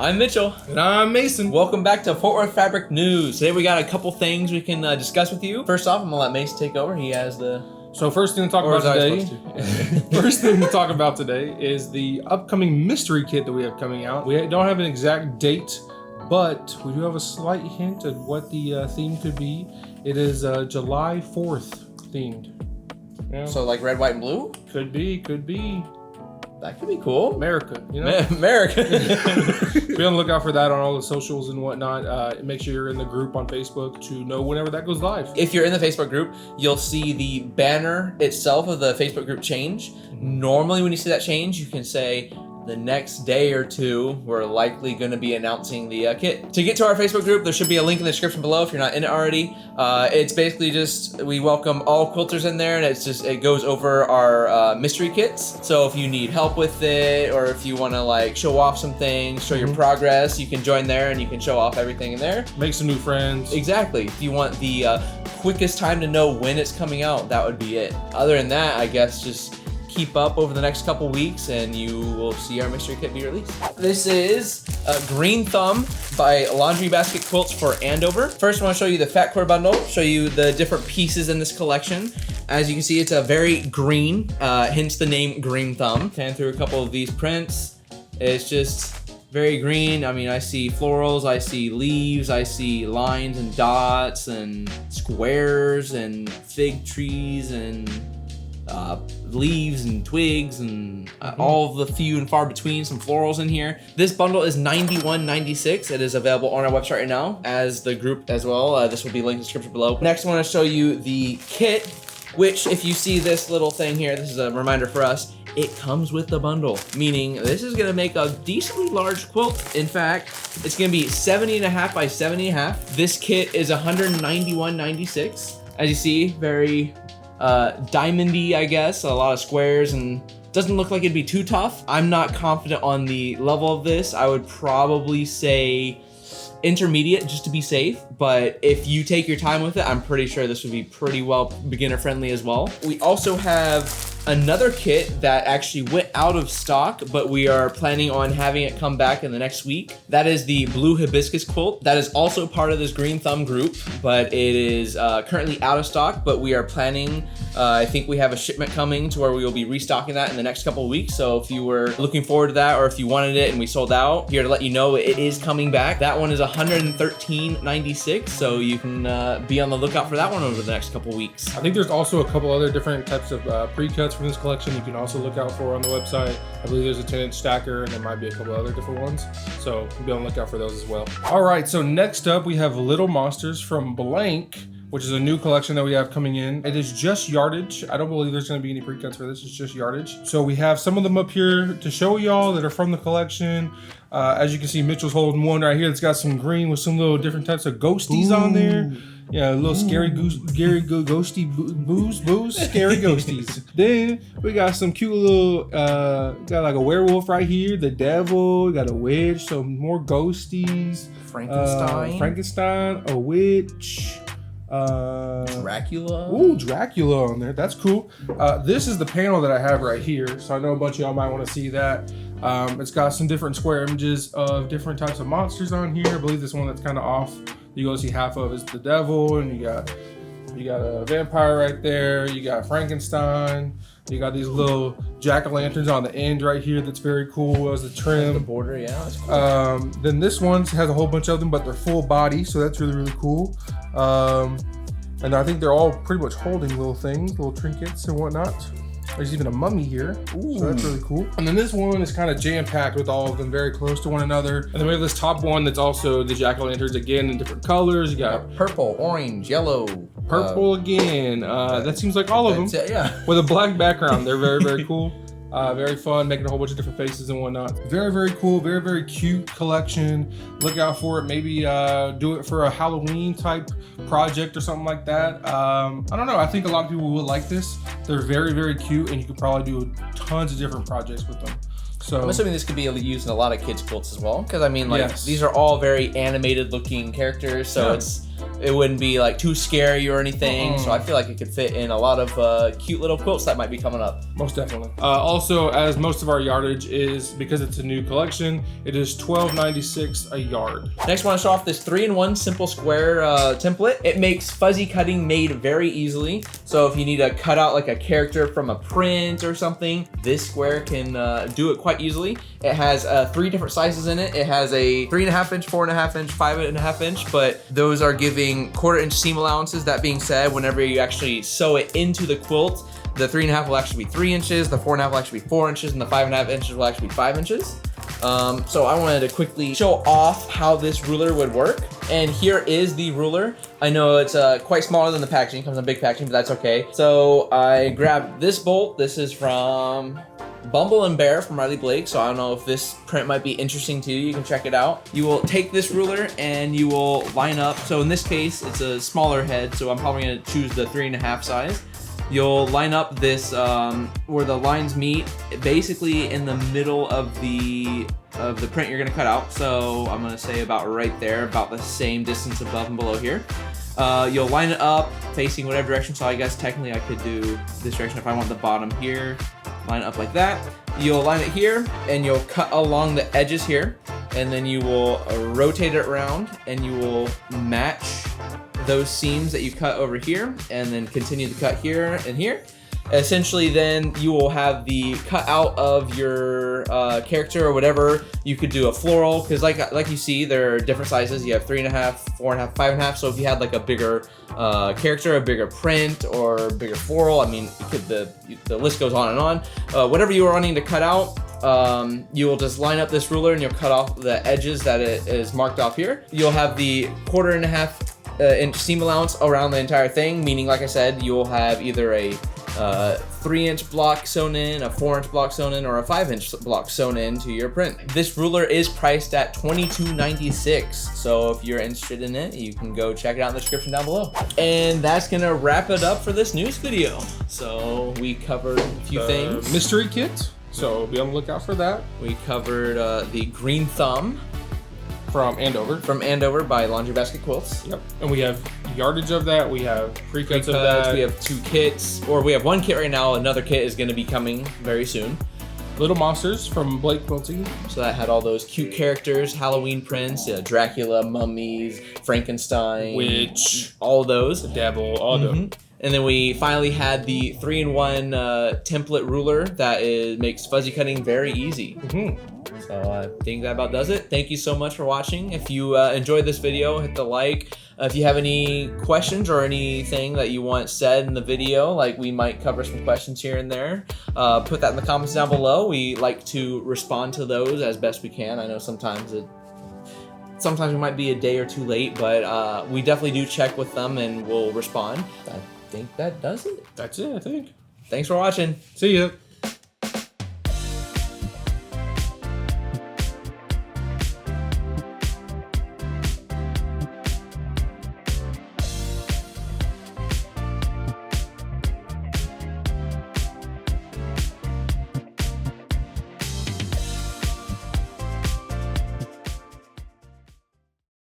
I'm Mitchell. And I'm Mason. Welcome back to Fort Worth Fabric News. Today we got a couple things we can discuss with you. First off, I'm going to let Mason take over. He has the... So first thing to talk about today, first thing to talk about today is the upcoming mystery kit that we have coming out. We don't have an exact date, but we do have a slight hint of what the theme could be. It is July 4th themed. Yeah. So like red, white, and blue? Could be. That could be cool. America, you know? America. Be on the lookout for that on all the socials and whatnot. Make sure you're in the group on Facebook to know whenever that goes live. If you're in the Facebook group, you'll see the banner itself of the Facebook group change. Normally when you see that change, you can say, the next day or two, we're likely going to be announcing the kit. To get to our Facebook group, there should be a link in the description below if you're not in it already. It's basically just, we welcome all quilters in there, and it goes over our mystery kits. So if you need help with it, or if you want to like show off some things, show your progress, you can join there and you can show off everything in there. Make some new friends. Exactly. If you want the quickest time to know when it's coming out, that would be it. Other than that, I guess just keep up over the next couple weeks and you will see our mystery kit be released. This is Green Thumb by Laundry Basket Quilts for Andover. First, I want to show you the fat core bundle, show you the different pieces in this collection. As you can see, it's a very green, hence the name Green Thumb. Pan through a couple of these prints. It's just very green. I mean, I see florals, I see leaves, I see lines and dots and squares and fig trees and leaves and twigs and all the few and far between, some florals in here. This bundle is $91.96. It is available on our website right now as the group as well. This will be linked in the description below. Next, I want to show you the kit, which if you see this little thing here, this is a reminder for us, it comes with the bundle, meaning this is gonna make a decently large quilt. In fact, it's gonna be 70.5 by 70.5. This kit is $191.96. As you see, very diamondy, I guess, a lot of squares, and doesn't look like it'd be too tough. I'm not confident on the level of this. I would probably say intermediate just to be safe, but if you take your time with it, I'm pretty sure this would be pretty well beginner friendly as well. We also have another kit that actually went out of stock, but we are planning on having it come back in the next week. That is the blue hibiscus quilt. That is also part of this Green Thumb group, but it is currently out of stock, but we are planning, I think we have a shipment coming to where we will be restocking that in the next couple of weeks. So if you were looking forward to that, or if you wanted it and we sold out, here to let you know it is coming back. That one is $113.96, so you can be on the lookout for that one over the next couple of weeks. I think there's also a couple other different types of pre-cuts from this collection you can also look out for on the website. I believe there's a 10-inch stacker and there might be a couple other different ones, so be on the lookout for those as well. All right, so next up we have Little Monsters from Blank, which is a new collection that we have coming in. It is just yardage. I don't believe there's gonna be any pre-cuts for this, it's just yardage. So we have some of them up here to show y'all that are from the collection. As you can see, Mitchell's holding one right here that's got some green with some little different types of ghosties on there. Yeah, a little scary ghosty scary ghosties. Then we got some cute little, got like a werewolf right here, the devil, got a witch, some more ghosties. Frankenstein, a witch. Dracula. Ooh, Dracula on there. That's cool. This is the panel that I have right here, so I know a bunch of y'all might want to see that. It's got some different square images of different types of monsters on here. I believe this one that's kind of off, you go see half of is the devil, and you got a vampire right there. You got Frankenstein. You got these little jack-o'-lanterns on the end right here. That's very cool as a trim. The border, yeah, that's cool. Then this one has a whole bunch of them, but they're full body, so that's really, really cool. And I think they're all pretty much holding little things, little trinkets and whatnot. There's even a mummy here, so that's really cool. And then this one is kind of jam-packed with all of them very close to one another. And then we have this top one that's also the jack-o'-lanterns again in different colors. You got purple, orange, yellow. Purple again. That seems like all of them. Yeah. With a black background. They're very, very cool. Very fun, making a whole bunch of different faces and whatnot. Very, very cool, very, very cute collection. Look out for it. Maybe do it for a Halloween type project or something like that. I don't know. I think a lot of people would like this. They're very, very cute, and you could probably do tons of different projects with them. So I'm assuming this could be used in a lot of kids' quilts as well, because I mean, like, these are all very animated looking characters, so it's It wouldn't be like too scary or anything. So I feel like it could fit in a lot of cute little quilts that might be coming up. Most definitely. Also, as most of our yardage is, because it's a new collection, it is $12.96 a yard. Next, I want to show off this 3-in-1 simple square template. It makes fuzzy cutting made very easily. So if you need to cut out like a character from a print or something, this square can do it quite easily. It has 3 different sizes in it. It has a 3.5 inch, 4.5 inch, 5.5 inch, but those are giving 1/4 inch seam allowances. That being said, whenever you actually sew it into the quilt, the 3.5 will actually be 3 inches, the 4.5 will actually be 4 inches, and the 5.5 inches will actually be 5 inches. So I wanted to quickly show off how this ruler would work. And here is the ruler. I know it's quite smaller than the packaging. It comes in big packaging, but that's okay. So I grabbed this bolt. This is from Bumble and Bear from Riley Blake. So I don't know if this print might be interesting to you. You can check it out. You will take this ruler and you will line up. So in this case, it's a smaller head. So I'm probably gonna choose the 3.5 size. You'll line up this where the lines meet, basically in the middle of the print you're gonna cut out. So I'm gonna say about right there, about the same distance above and below here. You'll line it up facing whatever direction. So I guess technically I could do this direction if I want the bottom here. Line it up like that. You'll line it here and you'll cut along the edges here, and then you will rotate it around and you will match those seams that you cut over here, and then continue to cut here and here. Essentially, then you will have the cut out of your character or whatever. You could do a floral, because like you see, there are different sizes. You have 3.5, 4.5, 5.5. So if you had like a bigger character, a bigger print, or bigger floral, I mean, the list goes on and on. Whatever you are wanting to cut out, you will just line up this ruler and you'll cut off the edges that it is marked off here. You'll have the 1/4 inch seam allowance around the entire thing, meaning, like I said, you'll have either a 3-inch block sewn in, a 4-inch block sewn in, or a 5-inch block sewn in to your print. This ruler is priced at $22.96, so if you're interested in it, you can go check it out in the description down below. And that's gonna wrap it up for this news video. So we covered a few things. Mystery kit, so be on the lookout for that. We covered the Green Thumb from Andover. From Andover by Laundry Basket Quilts. Yep. And we have yardage of that. We have pre-cuts of that. We have 2 kits, or we have 1 kit right now. Another kit is going to be coming very soon. Little Monsters from Blank Quilting. So that had all those cute characters, Halloween prints, Dracula, mummies, Frankenstein, Witch, all those. the devil, all them. And then we finally had the 3-in-1 template ruler that makes fuzzy cutting very easy. So I think that about does it. Thank you so much for watching. If you enjoyed this video, hit the like. If you have any questions or anything that you want said in the video, like we might cover some questions here and there, put that in the comments down below. We like to respond to those as best we can. I know sometimes we might be a day or 2 late, but we definitely do check with them and we'll respond. I think that does it. That's it, I think. Thanks for watching. See ya.